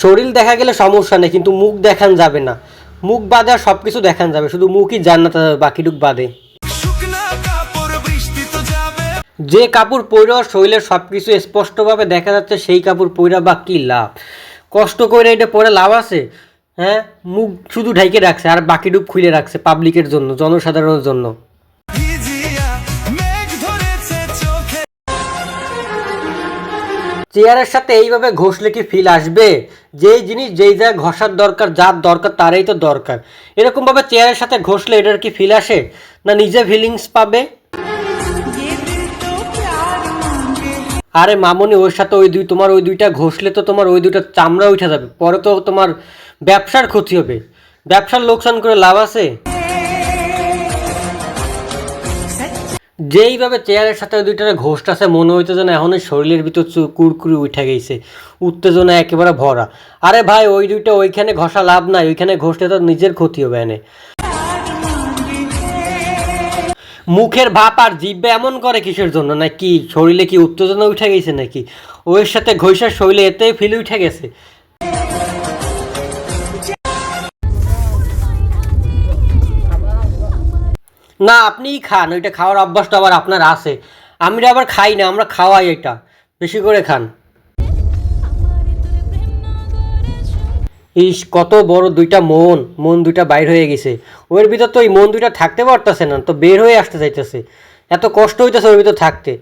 শরীর দেখা গেলে সমস্যা নেই, কিন্তু মুখ দেখান যাবে না। মুখ বাদে আর সবকিছু দেখান যাবে, শুধু মুখই জান্নাত বাকিটুক বাদে। যে কাপড় পইরা শরীরের সবকিছু স্পষ্টভাবে দেখা যাচ্ছে সেই কাপড় পইরা বা কি লাভ? কষ্ট করে এটা পরে লাভ আছে? হ্যাঁ, মুখ শুধু ঢাইকে রাখছে আর বাকিটুক খুলে রাখছে পাবলিকের জন্য, জনসাধারণের জন্য। চেয়ারের সাথে এইভাবে ঘষলে কি ফিল আসবে? যেই জিনিস যেই জায়গায় ঘষার দরকার, যার দরকার তারই তো দরকার। এরকমভাবে চেয়ারের সাথে ঘষলে এটার কি ফিল আসে? না নিজে ফিলিংস পাবে? আরে মামনি, ওর সাথে তোমার ওই দুইটা ঘষলে তো তোমার ওই দুইটা চামড়া উঠে যাবে, পরে তো তোমার ব্যবসার ক্ষতি হবে। ব্যবসার লোকসান করে লাভ আছে? যেইভাবে চেয়ারের সাথে ওই দুইটার ঘষটাছে মনে হইতো যেন এখন শরীরের ভিতর কুরকুরি উঠে গেছে, উত্তেজনা একেবারে ভরা। আরে ভাই, ওই দুইটা ওইখানে ঘষা লাভ নাই, ওইখানে ঘষলে তো নিজের ক্ষতি হবে। এনে মুখের ভাপ আর জিভে এমন করে কিসের জন্য? নাকি শরীরে কি উত্তেজনা উঠে গেছে নাকি? ওর সাথে ঘষার শরীরে এতেই ফিল উঠে গেছে। না, আপনিই খান, ওইটা খাওয়ার অভ্যাসটা আবার আপনার আছে। আমরা আবার খাই না, আমরা খাওয়াই, এটা বেশি করে খান। ইস, কত বড় দুইটা মন দুইটা বাইর হয়ে গেছে। ওর ভিতর তো এই মন দুইটা থাকতে পারতেছে না, তো বের হয়ে আসতে চাইতেছে। এত কষ্ট হইতেছে ওর ভিতর থাকতে।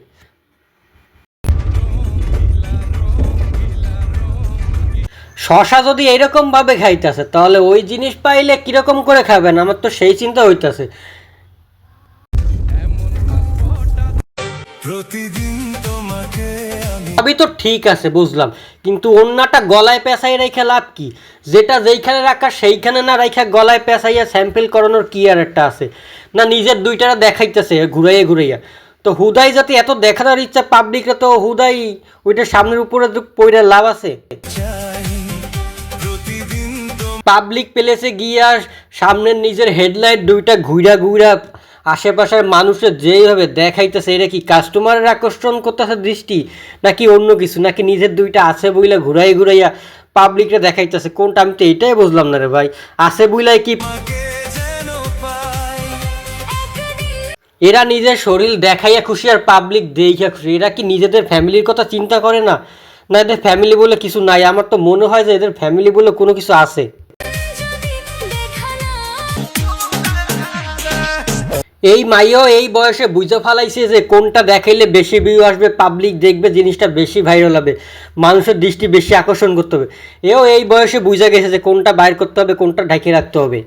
শশা যদি এইরকম ভাবে খাইতেছে, তাহলে ওই জিনিস পাইলে কিরকম করে খাবেন? আমার তো সেই চিন্তা হইতেছে। সবই তো ঠিক আছে, বুঝলাম, কিন্তু অন্যটা গলায় পেঁচাই রেখে লাভ কি? যেটা যেইখানে রাখা সেইখানে না রাখা গলায় পেঁচাইয়া স্যাম্পল করানোর কি আর একটা আছে? না নিজের দুইটারা দেখাইতেছে ঘুরাইয়া ঘুরাইয়া। তো হুদাই যাতে এত দেখানোর ইচ্ছা পাবলিকরা, তো হুদাই ওইটা সামনের উপরে পইরা লাভ আছে? পাবলিক প্লেসে গিয়া সামনের নিজের হেডলাইট দুইটা ঘুরা ঘুরা আশেপাশের মানুষের যেইভাবে দেখাইতেছে, এটা কি কাস্টমারের আকর্ষণ করতেছে দৃষ্টি, নাকি অন্য কিছু? নাকি নিজের দুইটা আছে বইলা ঘুরাই ঘুরাইয়া পাবলিকরা দেখাইতেছে? কোনটা? আমি তো এটাই বুঝলাম না রে ভাই। আছে বইলাই কি এরা নিজের শরীর দেখাইয়া খুশি আর পাবলিক দেখিয়া খুশি? এরা কি নিজেদের ফ্যামিলির কথা চিন্তা করে না? না এদের ফ্যামিলি বলে কিছু নাই? আমার তো মনে হয় যে এদের ফ্যামিলি বলে কোনো কিছু আছে। এই মাইও এই বয়সে বুঝে ফেলাইছে যে কোনটা দেখাইলে বেশি ভিউ আসবে, পাবলিক দেখবে, জিনিসটা বেশি ভাইরাল হবে, মানুষের দৃষ্টি বেশি আকর্ষণ করতে হবে। এও এই বয়সে বুঝে গেছে যে কোনটা বাইর করতে হবে, কোনটা ঢাকিয়ে রাখতে হবে।